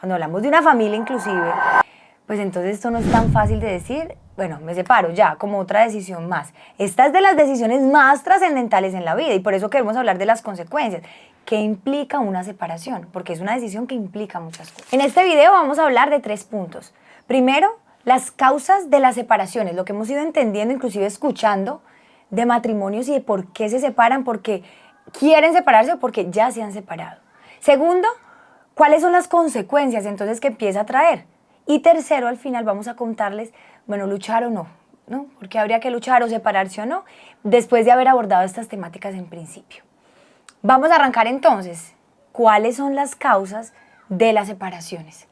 Cuando hablamos de una familia inclusive, pues entonces esto no es tan fácil de decir, bueno, me separo ya, como otra decisión más. Esta es de las decisiones más trascendentales en la vida y por eso queremos hablar de las consecuencias. ¿Qué implica una separación? Porque es una decisión que implica muchas cosas. En este video vamos a hablar de 3 puntos. Primero, las causas de las separaciones, lo que hemos ido entendiendo, inclusive escuchando, de matrimonios y de por qué se separan, porque quieren separarse o porque ya se han separado. Segundo, ¿cuáles son las consecuencias entonces que empieza a traer? Y tercero, al final vamos a contarles, bueno, luchar o no, ¿no? Porque habría que luchar o separarse o no, después de haber abordado estas temáticas en principio. Vamos a arrancar entonces. ¿Cuáles son las causas de las separaciones?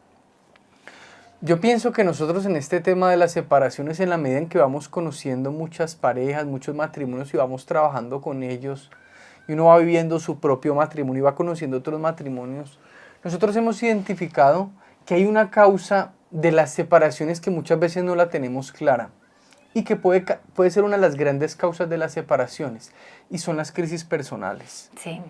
Yo pienso que nosotros en este tema de las separaciones, en la medida en que vamos conociendo muchas parejas, muchos matrimonios y vamos trabajando con ellos, y uno va viviendo su propio matrimonio y va conociendo otros matrimonios, nosotros hemos identificado que hay una causa de las separaciones que muchas veces no la tenemos clara y que puede ser una de las grandes causas de las separaciones, y son las crisis personales. Sí.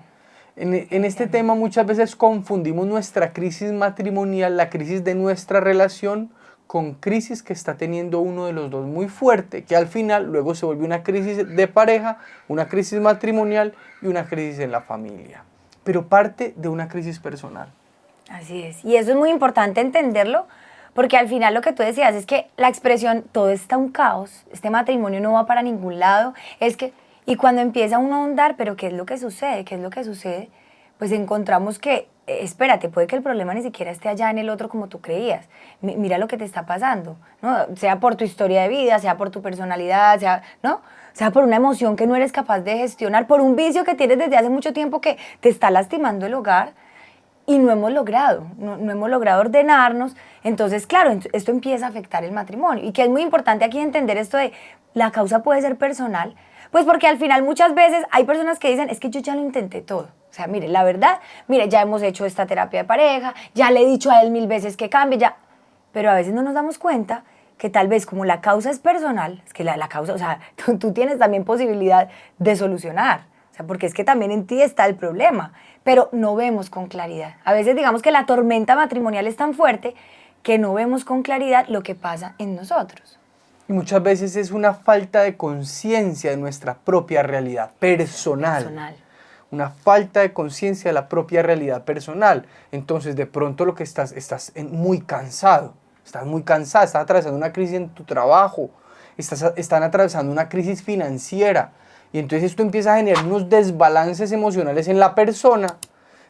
En este tema muchas veces confundimos nuestra crisis matrimonial, la crisis de nuestra relación, con crisis que está teniendo uno de los dos muy fuerte, que al final luego se vuelve una crisis de pareja, una crisis matrimonial y una crisis en la familia. Pero parte de una crisis personal. Así es. Y eso es muy importante entenderlo, porque al final lo que tú decías es que la expresión, todo está un caos, este matrimonio no va para ningún lado, es que, y cuando empieza uno a ahondar, pero ¿qué es lo que sucede? ¿Qué es lo que sucede? Pues encontramos que, espérate, puede que el problema ni siquiera esté allá en el otro como tú creías. Mira lo que te está pasando, ¿no? Sea por tu historia de vida, sea por tu personalidad, sea, ¿no? Sea por una emoción que no eres capaz de gestionar, por un vicio que tienes desde hace mucho tiempo que te está lastimando el hogar. Y no hemos logrado ordenarnos. Entonces, claro, esto empieza a afectar el matrimonio. Y que es muy importante aquí entender esto de la causa puede ser personal, pues porque al final muchas veces hay personas que dicen, es que yo ya lo intenté todo. O sea, mire, la verdad, mire, ya hemos hecho esta terapia de pareja, ya le he dicho a él 1000 veces que cambie, ya. Pero a veces no nos damos cuenta que tal vez como la causa es personal, es que la causa, o sea, tú tienes también posibilidad de solucionar. Porque es que también en ti está el problema, pero no vemos con claridad. A veces digamos que la tormenta matrimonial es tan fuerte que no vemos con claridad lo que pasa en nosotros. Y muchas veces es una falta de conciencia de nuestra propia realidad personal. Una falta de conciencia de la propia realidad personal. Entonces de pronto lo que estás muy cansado, estás atravesando una crisis en tu trabajo, están atravesando una crisis financiera. Y entonces esto empieza a generar unos desbalances emocionales en la persona,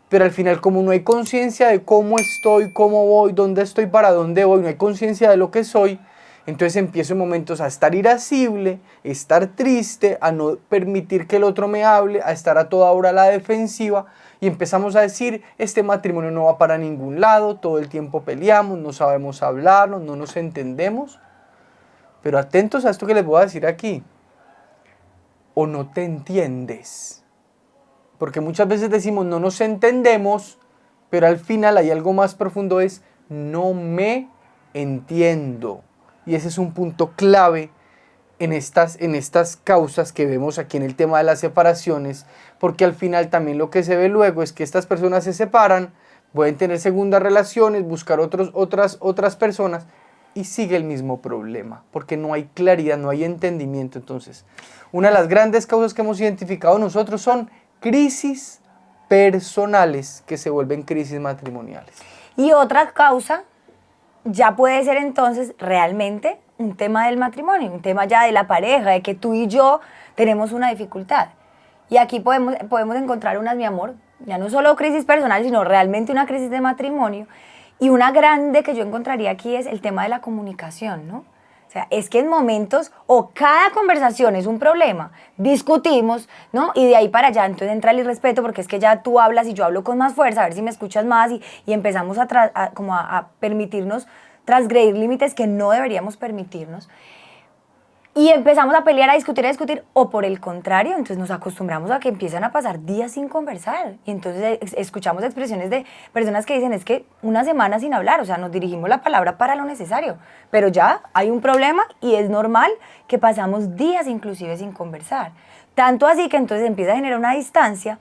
pero al final como no hay conciencia de cómo estoy, cómo voy, dónde estoy, para dónde voy, no hay conciencia de lo que soy, entonces empiezo en momentos a estar irascible, estar triste, a no permitir que el otro me hable, a estar a toda hora a la defensiva, y empezamos a decir, este matrimonio no va para ningún lado, todo el tiempo peleamos, no sabemos hablarnos, no nos entendemos. Pero atentos a esto que les voy a decir aquí. O no te entiendes, porque muchas veces decimos no nos entendemos, pero al final hay algo más profundo, es no me entiendo, y ese es un punto clave en estas causas que vemos aquí en el tema de las separaciones, porque al final también lo que se ve luego es que estas personas se separan, pueden tener segundas relaciones, buscar otras personas, y sigue el mismo problema, porque no hay claridad, no hay entendimiento. Entonces, una de las grandes causas que hemos identificado nosotros son crisis personales que se vuelven crisis matrimoniales. Y otra causa ya puede ser entonces realmente un tema del matrimonio, un tema ya de la pareja, de que tú y yo tenemos una dificultad. Y aquí podemos encontrar unas, mi amor, ya no solo crisis personal, sino realmente una crisis de matrimonio. Y una grande que yo encontraría aquí es el tema de la comunicación, ¿no? O sea, es que en momentos, o cada conversación es un problema, discutimos, ¿no? Y de ahí para allá, entonces entra el irrespeto, porque es que ya tú hablas y yo hablo con más fuerza, a ver si me escuchas más, y empezamos a permitirnos transgredir límites que no deberíamos permitirnos. Y empezamos a pelear, a discutir, o por el contrario, entonces nos acostumbramos a que empiezan a pasar días sin conversar. Y entonces escuchamos expresiones de personas que dicen, es que una semana sin hablar, o sea, nos dirigimos la palabra para lo necesario. Pero ya hay un problema y es normal que pasamos días inclusive sin conversar. Tanto así que entonces empieza a generar una distancia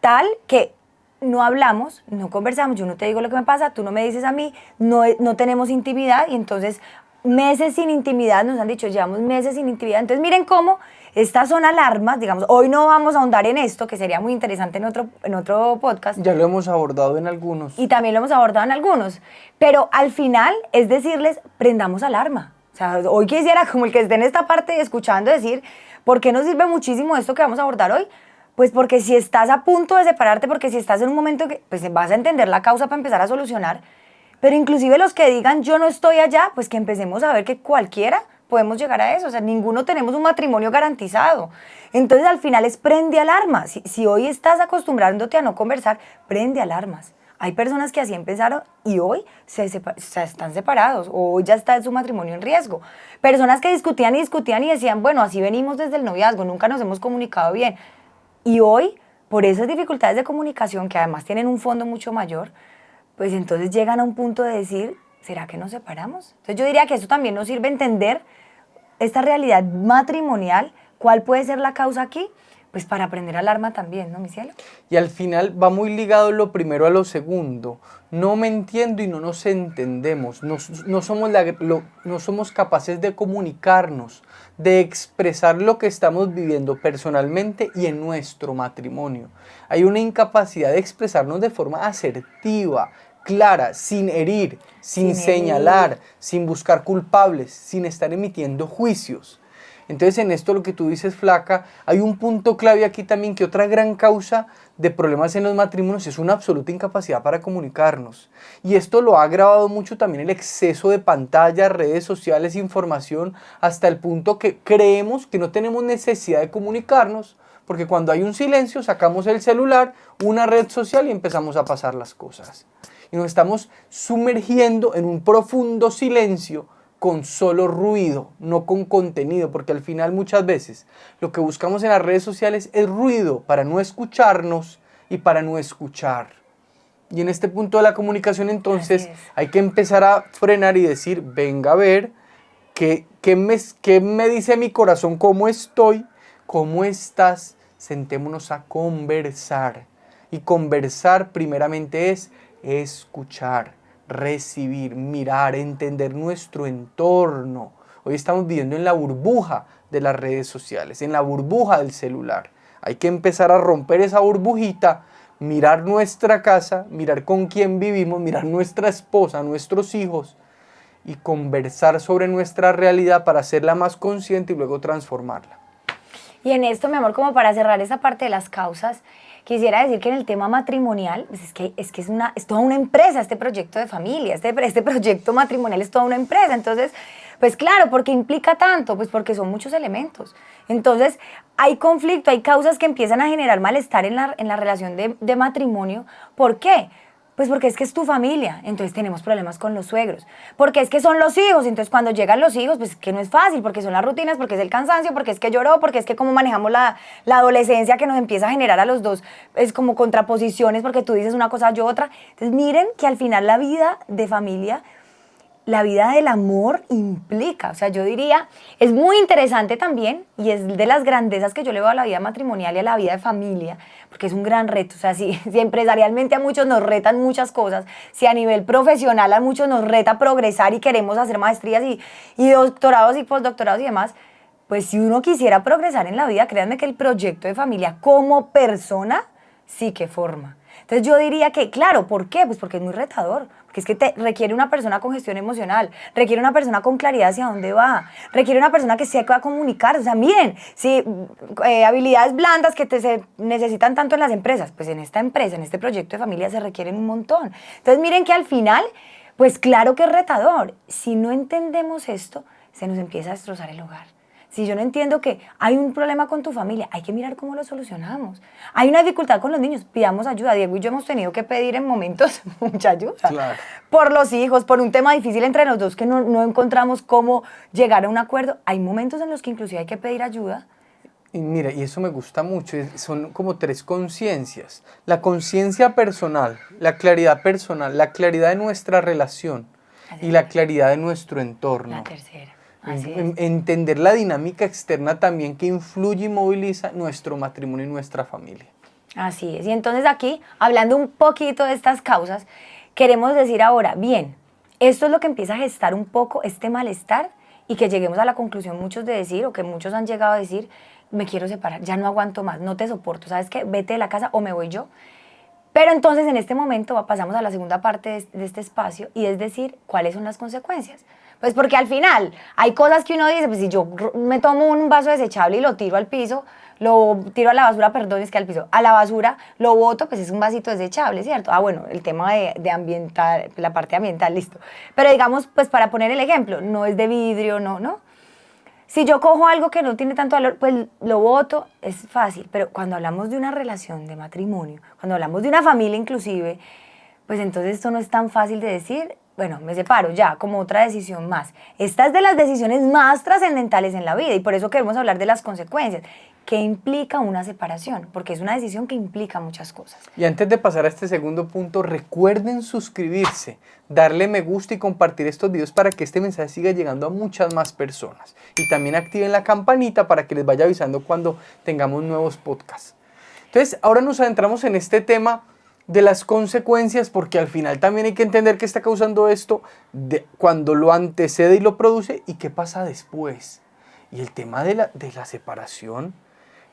tal que no hablamos, no conversamos, yo no te digo lo que me pasa, tú no me dices a mí, no tenemos intimidad y entonces meses sin intimidad, nos han dicho, llevamos meses sin intimidad. Entonces miren cómo estas son alarmas, digamos, hoy no vamos a ahondar en esto, que sería muy interesante en otro podcast. Ya lo hemos abordado en algunos. Y también lo hemos abordado en algunos. Pero al final es decirles, prendamos alarma. O sea, hoy quisiera, como el que esté en esta parte escuchando, decir, ¿por qué nos sirve muchísimo esto que vamos a abordar hoy? Pues porque si estás a punto de separarte, porque si estás en un momento que pues vas a entender la causa para empezar a solucionar, pero inclusive los que digan yo no estoy allá, pues que empecemos a ver que cualquiera podemos llegar a eso, o sea, ninguno tenemos un matrimonio garantizado. Entonces al final es prende alarmas. Si hoy estás acostumbrándote a no conversar, prende alarmas. Hay personas que así empezaron y hoy están separados o hoy ya está su matrimonio en riesgo. Personas que discutían y decían, bueno, así venimos desde el noviazgo, nunca nos hemos comunicado bien. Y hoy, por esas dificultades de comunicación que además tienen un fondo mucho mayor, pues entonces llegan a un punto de decir, ¿será que nos separamos? Entonces yo diría que eso también nos sirve entender esta realidad matrimonial, ¿cuál puede ser la causa aquí? Pues para prender alarma también, ¿no, mi cielo? Y al final va muy ligado lo primero a lo segundo. No me entiendo y no nos entendemos. No somos capaces de comunicarnos, de expresar lo que estamos viviendo personalmente y en nuestro matrimonio. Hay una incapacidad de expresarnos de forma asertiva, clara, sin herir, sin señalar, sin buscar culpables, sin estar emitiendo juicios. Entonces en esto lo que tú dices, Flaca, hay un punto clave aquí también, que otra gran causa de problemas en los matrimonios es una absoluta incapacidad para comunicarnos. Y esto lo ha agravado mucho también el exceso de pantallas, redes sociales, información, hasta el punto que creemos que no tenemos necesidad de comunicarnos, porque cuando hay un silencio sacamos el celular, una red social y empezamos a pasar las cosas. Y nos estamos sumergiendo en un profundo silencio con solo ruido, no con contenido, porque al final muchas veces lo que buscamos en las redes sociales es ruido para no escucharnos y para no escuchar. Y en este punto de la comunicación entonces hay que empezar a frenar y decir, venga a ver, ¿qué me dice mi corazón? ¿Cómo estoy? ¿Cómo estás? Sentémonos a conversar. Y conversar primeramente es escuchar, recibir, mirar, entender nuestro entorno. Hoy estamos viviendo en la burbuja de las redes sociales, en la burbuja del celular. Hay que empezar a romper esa burbujita, mirar nuestra casa, mirar con quién vivimos, mirar nuestra esposa, nuestros hijos y conversar sobre nuestra realidad para hacerla más consciente y luego transformarla. Y en esto, mi amor, como para cerrar esa parte de las causas, quisiera decir que en el tema matrimonial, pues es toda una empresa este proyecto de familia, este proyecto matrimonial es toda una empresa. Entonces, pues claro, ¿por qué implica tanto? Pues porque son muchos elementos. Entonces, hay conflicto, hay causas que empiezan a generar malestar en la relación de matrimonio. ¿Por qué? Pues porque es que es tu familia, entonces tenemos problemas con los suegros. Porque es que son los hijos, entonces cuando llegan los hijos, pues es que no es fácil, porque son las rutinas, porque es el cansancio, porque es que lloró, porque es que cómo manejamos la adolescencia que nos empieza a generar a los dos, es como contraposiciones, porque tú dices una cosa, yo otra. Entonces miren que al final la vida de familia, la vida del amor implica, o sea, yo diría, es muy interesante también, y es de las grandezas que yo le veo a la vida matrimonial y a la vida de familia, porque es un gran reto. O sea, si empresarialmente a muchos nos retan muchas cosas, si a nivel profesional a muchos nos reta progresar y queremos hacer maestrías y doctorados y postdoctorados y demás, pues si uno quisiera progresar en la vida, créanme que el proyecto de familia como persona sí que forma. Entonces yo diría que, claro, ¿por qué? Pues porque es muy retador, porque es que requiere una persona con gestión emocional, requiere una persona con claridad hacia dónde va, requiere una persona que sepa comunicar. O sea, miren, si habilidades blandas que se necesitan tanto en las empresas, pues en esta empresa, en este proyecto de familia se requieren un montón. Entonces miren que al final, pues claro que es retador. Si no entendemos esto, se nos empieza a destrozar el hogar. Si yo no entiendo que hay un problema con tu familia, hay que mirar cómo lo solucionamos. Hay una dificultad con los niños, pidamos ayuda. Diego y yo hemos tenido que pedir en momentos mucha ayuda. Claro. Por los hijos, por un tema difícil entre los dos que no encontramos cómo llegar a un acuerdo. Hay momentos en los que inclusive hay que pedir ayuda. Y mira, y eso me gusta mucho, son como tres conciencias. La conciencia personal, la claridad de nuestra relación y la claridad de nuestro entorno. La tercera. Entender la dinámica externa también que influye y moviliza nuestro matrimonio y nuestra familia. Así es. Y entonces aquí, hablando un poquito de estas causas, queremos decir ahora, bien, esto es lo que empieza a gestar un poco este malestar y que lleguemos a la conclusión muchos de decir, o que muchos han llegado a decir, me quiero separar, ya no aguanto más, no te soporto, ¿sabes qué? Vete de la casa o me voy yo. Pero entonces en este momento pasamos a la segunda parte de este espacio y es decir, ¿cuáles son las consecuencias? Pues porque al final hay cosas que uno dice, pues si yo me tomo un vaso desechable y lo tiro al piso, lo tiro a la basura, perdón, es que al piso, a la basura lo boto, pues es un vasito desechable, ¿cierto? Ah, bueno, el tema de ambiental, la parte ambiental, listo. Pero digamos, pues para poner el ejemplo, no es de vidrio, no. Si yo cojo algo que no tiene tanto valor, pues lo boto, es fácil. Pero cuando hablamos de una relación de matrimonio, cuando hablamos de una familia inclusive, pues entonces esto no es tan fácil de decir, bueno, me separo ya, como otra decisión más. Esta es de las decisiones más trascendentales en la vida y por eso queremos hablar de las consecuencias. ¿Qué implica una separación? Porque es una decisión que implica muchas cosas. Y antes de pasar a este segundo punto, recuerden suscribirse, darle me gusta y compartir estos videos para que este mensaje siga llegando a muchas más personas. Y también activen la campanita para que les vaya avisando cuando tengamos nuevos podcasts. Entonces, ahora nos adentramos en este tema de las consecuencias, porque al final también hay que entender qué está causando esto cuando lo antecede y lo produce y qué pasa después. Y el tema de la separación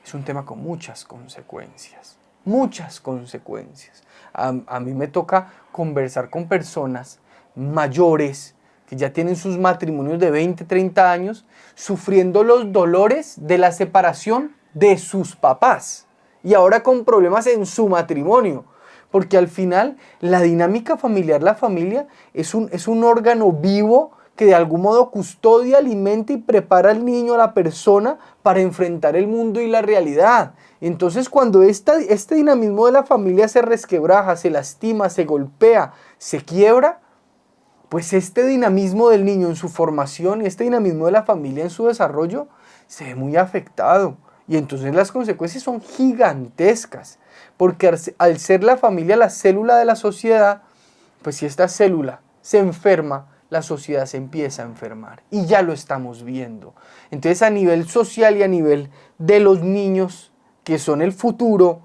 es un tema con muchas consecuencias, muchas consecuencias. A mí me toca conversar con personas mayores que ya tienen sus matrimonios de 20, 30 años, sufriendo los dolores de la separación de sus papás y ahora con problemas en su matrimonio. Porque al final la dinámica familiar, la familia, es un órgano vivo que de algún modo custodia, alimenta y prepara al niño, a la persona, para enfrentar el mundo y la realidad. Entonces, cuando este dinamismo de la familia se resquebraja, se lastima, se golpea, se quiebra, pues este dinamismo del niño en su formación y este dinamismo de la familia en su desarrollo se ve muy afectado. Y entonces las consecuencias son gigantescas, porque al ser la familia la célula de la sociedad, pues si esta célula se enferma, la sociedad se empieza a enfermar y ya lo estamos viendo. Entonces a nivel social y a nivel de los niños, que son el futuro,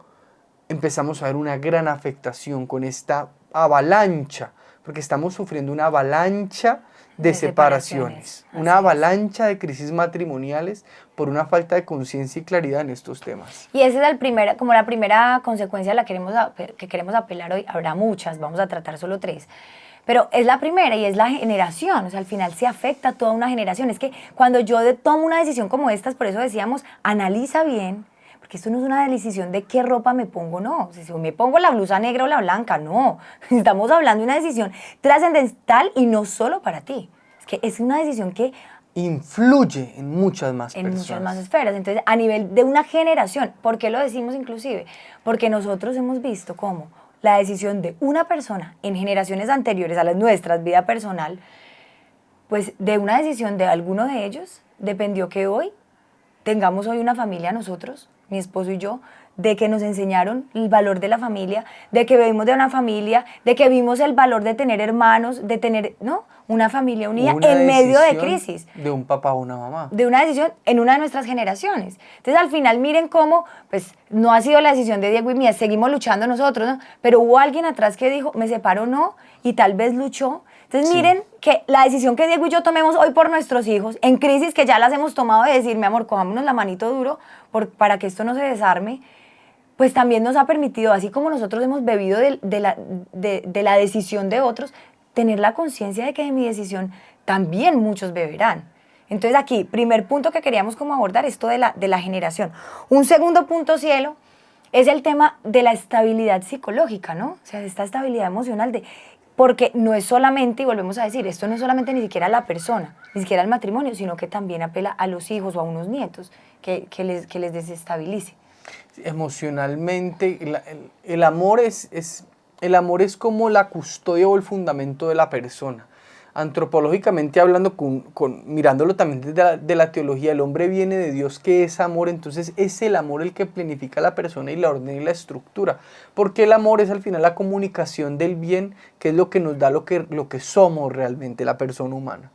empezamos a ver una gran afectación con esta avalancha, porque estamos sufriendo una avalancha de separaciones, una avalancha de crisis matrimoniales por una falta de conciencia y claridad en estos temas. Y esa es como la primera consecuencia a la que queremos apelar hoy. Habrá muchas, vamos a tratar solo 3. Pero es la primera y es la generación, o sea, al final se afecta a toda una generación. Es que cuando yo tomo una decisión como estas, por eso decíamos, analiza bien, porque esto no es una decisión de qué ropa me pongo, no. O sea, si me pongo la blusa negra o la blanca, no. Estamos hablando de una decisión trascendental y no solo para ti. Es que es una decisión que influye en muchas más personas. En muchas más esferas. Entonces, a nivel de una generación, ¿por qué lo decimos inclusive? Porque nosotros hemos visto cómo la decisión de una persona en generaciones anteriores a las nuestras, vida personal, pues de una decisión de alguno de ellos dependió que hoy tengamos hoy una familia nosotros, mi esposo y yo, de que nos enseñaron el valor de la familia, de que vivimos de una familia, de que vimos el valor de tener hermanos, de tener, ¿no?, una familia unida en medio de crisis. De un papá o una mamá. De una decisión en una de nuestras generaciones. Entonces, al final, miren cómo, pues, no ha sido la decisión de Diego y mía, seguimos luchando nosotros, ¿no? Pero hubo alguien atrás que dijo, me separo no, y tal vez luchó. Entonces, miren que la decisión que Diego y yo tomemos hoy por nuestros hijos, en crisis que ya las hemos tomado de decir, mi amor, cojámonos la manito duro para que esto no se desarme, pues también nos ha permitido, así como nosotros hemos bebido de la decisión de otros, tener la conciencia de que de mi decisión también muchos beberán. Entonces aquí, primer punto que queríamos como abordar, esto de la generación. Un segundo punto, cielo, es el tema de la estabilidad psicológica, ¿no? O sea, esta estabilidad emocional porque no es solamente, y volvemos a decir, esto no es solamente ni siquiera la persona, ni siquiera el matrimonio, sino que también apela a los hijos o a unos nietos que les desestabilice. Emocionalmente, el amor es como la custodia o el fundamento de la persona. Antropológicamente hablando, mirándolo también desde la teología, el hombre viene de Dios, que es amor. Entonces es el amor el que planifica a la persona y la ordena y la estructura, porque el amor es al final la comunicación del bien, que es lo que nos da lo que somos realmente, la persona humana.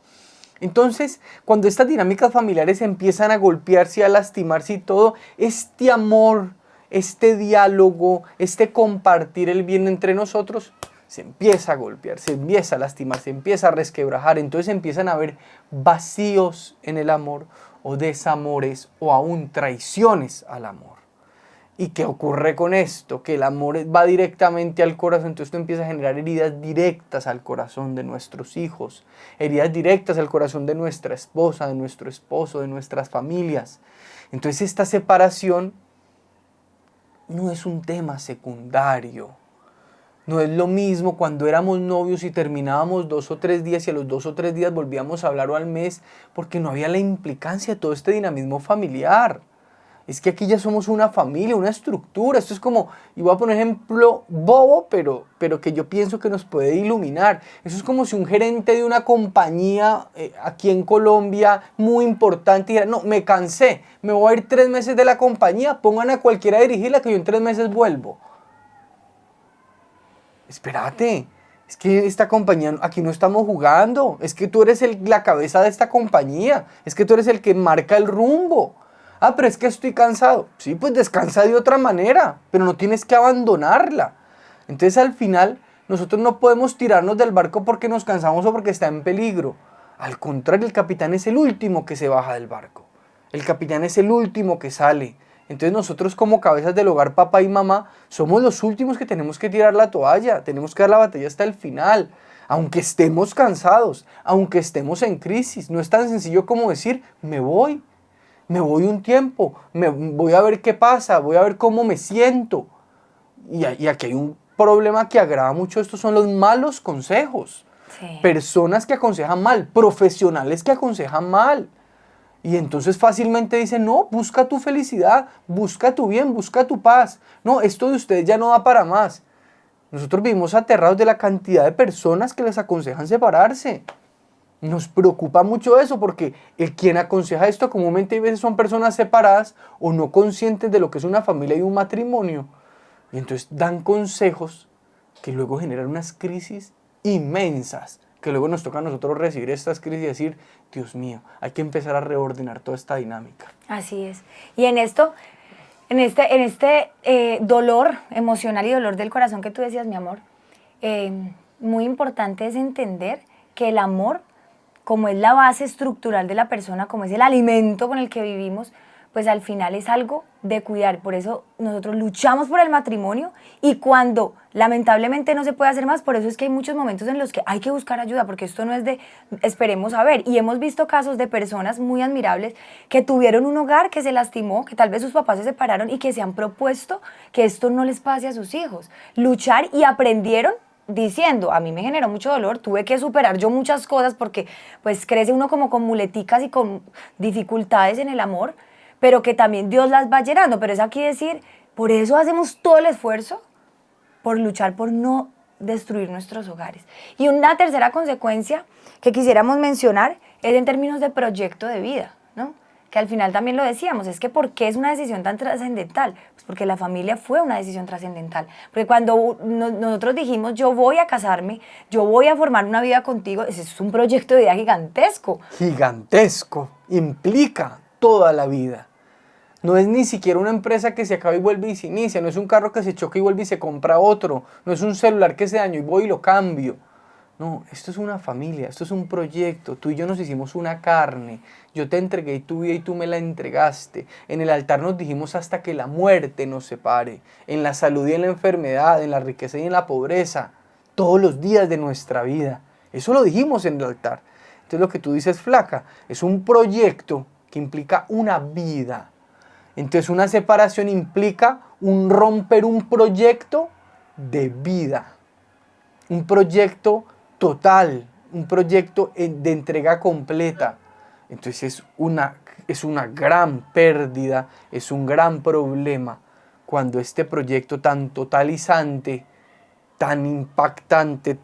Entonces, cuando estas dinámicas familiares empiezan a golpearse, a lastimarse y todo, este amor este diálogo, este compartir el bien entre nosotros, se empieza a golpear, se empieza a lastimar, se empieza a resquebrajar. Entonces empiezan a haber vacíos en el amor, o desamores, o aún traiciones al amor. ¿Y qué ocurre con esto? Que el amor va directamente al corazón, entonces esto empieza a generar heridas directas al corazón de nuestros hijos, heridas directas al corazón de nuestra esposa, de nuestro esposo, de nuestras familias. Entonces esta separación no es un tema secundario. No es lo mismo cuando éramos novios y terminábamos 2 o 3 días y a los 2 o 3 días volvíamos a hablar o al mes, porque no había la implicancia de todo este dinamismo familiar. Es que aquí ya somos una familia, una estructura. Esto es como, y voy a poner ejemplo bobo, pero que yo pienso que nos puede iluminar. Eso es como si un gerente de una compañía aquí en Colombia muy importante dijera, no, me cansé, me voy a ir 3 meses de la compañía, pongan a cualquiera a dirigirla que yo en 3 meses vuelvo. Espérate, es que esta compañía, aquí no estamos jugando, es que tú eres la cabeza de esta compañía, es que tú eres el que marca el rumbo. Ah, pero es que estoy cansado. Sí, pues descansa de otra manera, pero no tienes que abandonarla. Entonces al final nosotros no podemos tirarnos del barco porque nos cansamos o porque está en peligro. Al contrario, el capitán es el último que se baja del barco. El capitán es el último que sale. Entonces nosotros como cabezas del hogar, papá y mamá, somos los últimos que tenemos que tirar la toalla, tenemos que dar la batalla hasta el final, aunque estemos cansados, aunque estemos en crisis. No es tan sencillo como decir, me voy un tiempo, voy a ver qué pasa, voy a ver cómo me siento. Y aquí hay un problema que agrava mucho esto, son los malos consejos. Sí. Personas que aconsejan mal, profesionales que aconsejan mal. Y entonces fácilmente dicen, no, busca tu felicidad, busca tu bien, busca tu paz. No, esto de ustedes ya no da para más. Nosotros vivimos aterrados de la cantidad de personas que les aconsejan separarse. Nos preocupa mucho eso porque quien aconseja esto comúnmente a veces son personas separadas o no conscientes de lo que es una familia y un matrimonio. Y entonces dan consejos que luego generan unas crisis inmensas, que luego nos toca a nosotros recibir estas crisis y decir, Dios mío, hay que empezar a reordenar toda esta dinámica. Así es. Y en esto, en este dolor emocional y dolor del corazón que tú decías, mi amor, muy importante es entender que el amor, como es la base estructural de la persona, como es el alimento con el que vivimos, pues al final es algo de cuidar. Por eso nosotros luchamos por el matrimonio y cuando lamentablemente no se puede hacer más, por eso es que hay muchos momentos en los que hay que buscar ayuda, porque esto no es de esperemos a ver. Y hemos visto casos de personas muy admirables que tuvieron un hogar que se lastimó, que tal vez sus papás se separaron y que se han propuesto que esto no les pase a sus hijos. Luchar y aprendieron diciendo, a mí me generó mucho dolor, tuve que superar yo muchas cosas porque pues crece uno como con muleticas y con dificultades en el amor, pero que también Dios las va llenando. Pero es aquí decir, por eso hacemos todo el esfuerzo por luchar por no destruir nuestros hogares. Y una tercera consecuencia que quisiéramos mencionar es en términos de proyecto de vida, ¿no? Que al final también lo decíamos, es que ¿por qué es una decisión tan trascendental? Pues porque la familia fue una decisión trascendental. Porque cuando nosotros dijimos, yo voy a casarme, yo voy a formar una vida contigo, ese es un proyecto de vida gigantesco. Gigantesco, implica toda la vida. No es ni siquiera una empresa que se acaba y vuelve y se inicia, no es un carro que se choca y vuelve y se compra otro, no es un celular que se dañó y voy y lo cambio. No, esto es una familia, esto es un proyecto. Tú y yo nos hicimos una carne. Yo te entregué tu vida y tú me la entregaste. En el altar nos dijimos hasta que la muerte nos separe. En la salud y en la enfermedad, en la riqueza y en la pobreza. Todos los días de nuestra vida. Eso lo dijimos en el altar. Entonces lo que tú dices, flaca, es un proyecto que implica una vida. Entonces una separación implica un romper un proyecto de vida. Un proyecto total, un proyecto de entrega completa. Entonces es una gran pérdida, es un gran problema cuando este proyecto tan totalizante, tan impactante,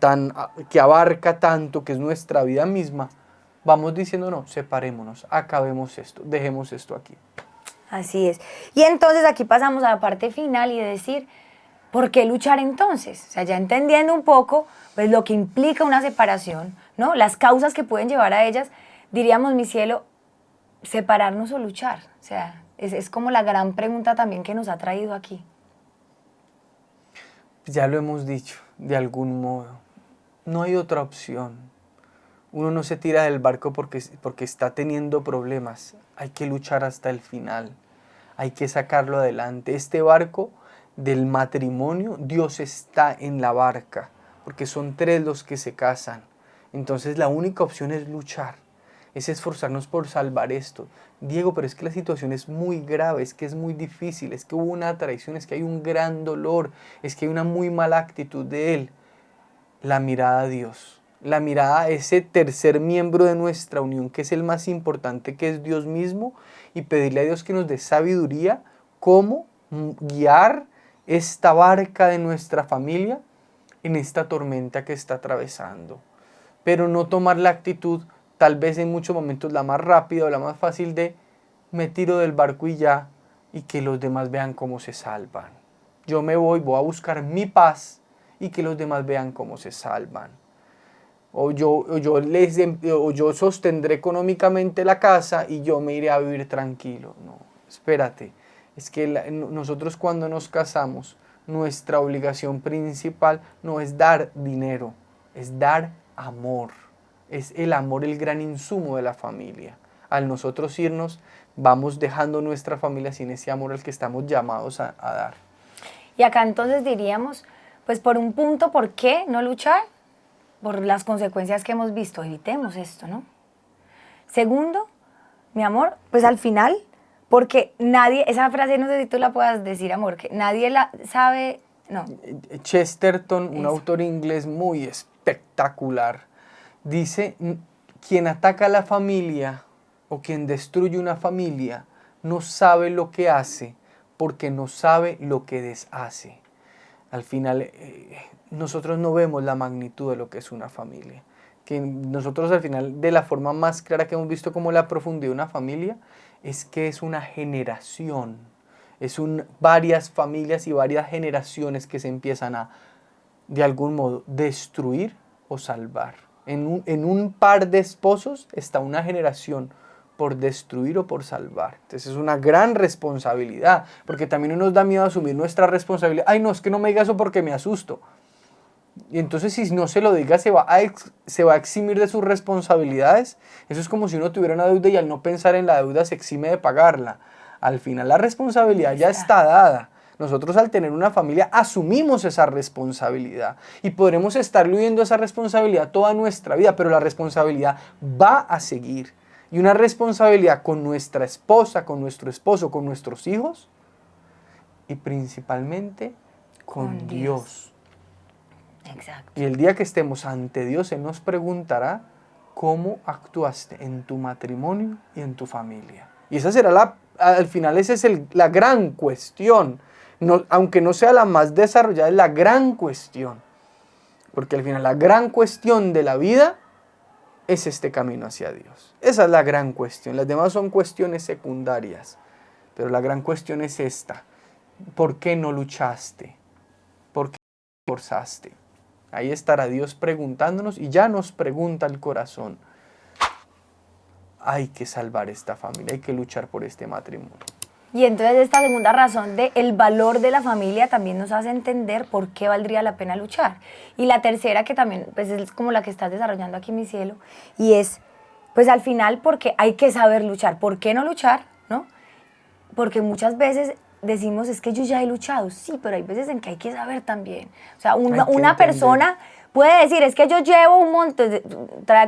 que abarca tanto, que es nuestra vida misma, vamos diciendo no, separémonos, acabemos esto, dejemos esto aquí. Así es. Y entonces aquí pasamos a la parte final y de decir, ¿por qué luchar entonces? O sea, ya entendiendo un poco pues, lo que implica una separación, ¿no? Las causas que pueden llevar a ellas, diríamos, mi cielo, separarnos o luchar. O sea, Es como la gran pregunta también que nos ha traído aquí. Ya lo hemos dicho, de algún modo. No hay otra opción. Uno no se tira del barco porque está teniendo problemas. Hay que luchar hasta el final. Hay que sacarlo adelante. Este barco del matrimonio, Dios está en la barca, porque son 3 los que se casan. Entonces la única opción es luchar, es esforzarnos por salvar esto. Diego, pero es que la situación es muy grave, es que es muy difícil, es que hubo una traición, es que hay un gran dolor, es que hay una muy mala actitud de él. La mirada a Dios, la mirada a ese tercer miembro de nuestra unión, que es el más importante, que es Dios mismo, y pedirle a Dios que nos dé sabiduría, cómo guiar esta barca de nuestra familia en esta tormenta que está atravesando. Pero no tomar la actitud, tal vez en muchos momentos la más rápida o la más fácil de me tiro del barco y ya, y que los demás vean cómo se salvan. Yo me voy a buscar mi paz y que los demás vean cómo se salvan. O yo sostendré económicamente la casa y yo me iré a vivir tranquilo. No, espérate. Es que nosotros cuando nos casamos, nuestra obligación principal no es dar dinero, es dar amor. Es el amor el gran insumo de la familia. Al nosotros irnos, vamos dejando nuestra familia sin ese amor al que estamos llamados a dar. Y acá entonces diríamos, pues por un punto, ¿por qué no luchar? Por las consecuencias que hemos visto, evitemos esto, ¿no? Segundo, mi amor, pues al final, porque nadie, esa frase no sé si tú la puedas decir, amor, que nadie la sabe, no. Chesterton, un autor inglés muy espectacular, dice, quien ataca a la familia o quien destruye una familia no sabe lo que hace porque no sabe lo que deshace. Al final, nosotros no vemos la magnitud de lo que es una familia. Que nosotros al final, de la forma más clara que hemos visto como la profundidad de una familia, es que es una generación. Varias familias y varias generaciones que se empiezan a, de algún modo, destruir o salvar. En un par de esposos está una generación por destruir o por salvar. Entonces es una gran responsabilidad, porque también nos da miedo asumir nuestra responsabilidad. Ay, no, es que no me diga eso porque me asusto. Y entonces si no se lo diga, se va a eximir de sus responsabilidades. Eso es como si uno tuviera una deuda y al no pensar en la deuda se exime de pagarla. Al final la responsabilidad ya está dada. Nosotros al tener una familia asumimos esa responsabilidad y podremos estar viviendo esa responsabilidad toda nuestra vida, pero la responsabilidad va a seguir. Y una responsabilidad con nuestra esposa, con nuestro esposo, con nuestros hijos y principalmente con Dios. Exacto. Y el día que estemos ante Dios, Él nos preguntará cómo actuaste en tu matrimonio y en tu familia. Y esa será al final esa es la gran cuestión. No, aunque no sea la más desarrollada, es la gran cuestión. Porque al final la gran cuestión de la vida es este camino hacia Dios. Esa es la gran cuestión. Las demás son cuestiones secundarias. Pero la gran cuestión es esta. ¿Por qué no luchaste? ¿Por qué no esforzaste? Ahí estará Dios preguntándonos y ya nos pregunta el corazón. Hay que salvar esta familia, hay que luchar por este matrimonio. Y entonces esta segunda razón de el valor de la familia también nos hace entender por qué valdría la pena luchar. Y la tercera, que también pues, es como la que estás desarrollando aquí, mi cielo, y es, pues al final, porque hay que saber luchar. ¿Por qué no luchar? ¿No? Porque muchas veces decimos, es que yo ya he luchado, sí, pero hay veces en que hay que saber también. O sea, una persona puede decir, es que yo llevo un montón,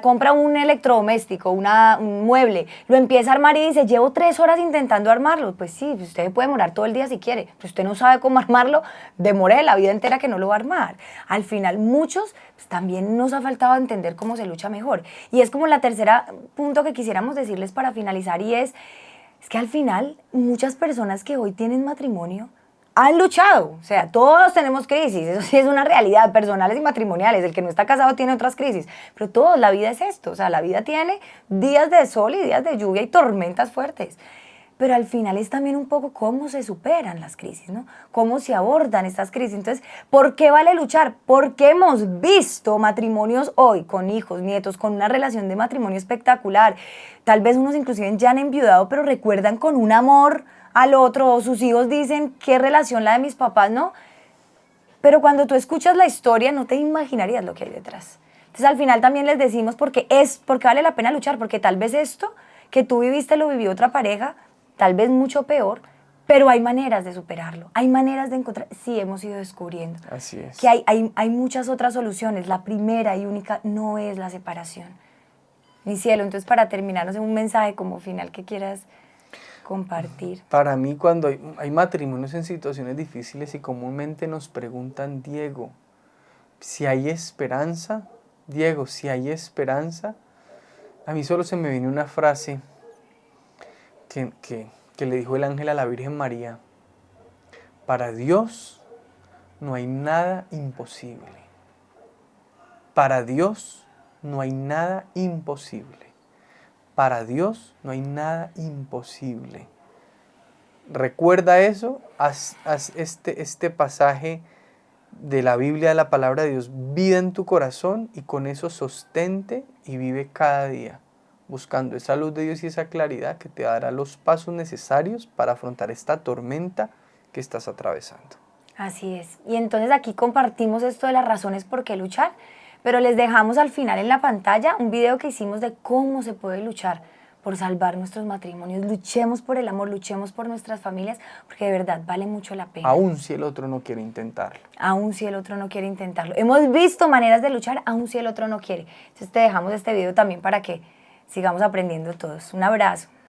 compra un electrodoméstico, un mueble, lo empieza a armar y dice, llevo 3 horas intentando armarlo. Pues sí, usted puede demorar todo el día si quiere, pero usted no sabe cómo armarlo, demore la vida entera que no lo va a armar. Al final, muchos pues, también nos ha faltado entender cómo se lucha mejor. Y es como la tercera punto que quisiéramos decirles para finalizar y es que al final muchas personas que hoy tienen matrimonio han luchado, o sea, todos tenemos crisis, eso sí es una realidad, personales y matrimoniales, el que no está casado tiene otras crisis, pero la vida es esto, o sea, la vida tiene días de sol y días de lluvia y tormentas fuertes, pero al final es también un poco cómo se superan las crisis, ¿no? Cómo se abordan estas crisis. Entonces, ¿por qué vale luchar? Porque hemos visto matrimonios hoy con hijos, nietos, con una relación de matrimonio espectacular. Tal vez unos inclusive ya han enviudado, pero recuerdan con un amor al otro, o sus hijos dicen, ¿qué relación la de mis papás? No. Pero cuando tú escuchas la historia, no te imaginarías lo que hay detrás. Entonces, al final también les decimos porque vale la pena luchar, porque tal vez esto que tú viviste lo vivió otra pareja, tal vez mucho peor, pero hay maneras de superarlo, hay maneras de encontrar, sí, hemos ido descubriendo. Así es. Que hay muchas otras soluciones, la primera y única no es la separación. Mi cielo, entonces para terminar, no sé, un mensaje como final que quieras compartir. Para mí, cuando hay matrimonios en situaciones difíciles y comúnmente nos preguntan, Diego, si hay esperanza, Diego, si hay esperanza, a mí solo se me viene una frase que le dijo el ángel a la Virgen María: para Dios no hay nada imposible. Para Dios no hay nada imposible. Para Dios no hay nada imposible. Recuerda eso, haz este pasaje de la Biblia, de la palabra de Dios, vida en tu corazón, y con eso sostente y vive cada día, buscando esa luz de Dios y esa claridad que te dará los pasos necesarios para afrontar esta tormenta que estás atravesando. Así es. Y entonces aquí compartimos esto de las razones por qué luchar, pero les dejamos al final en la pantalla un video que hicimos de cómo se puede luchar por salvar nuestros matrimonios. Luchemos por el amor, luchemos por nuestras familias, porque de verdad vale mucho la pena. Aún si el otro no quiere intentarlo. Aún si el otro no quiere intentarlo. Hemos visto maneras de luchar, aún si el otro no quiere. Entonces te dejamos este video también para que sigamos aprendiendo todos. Un abrazo.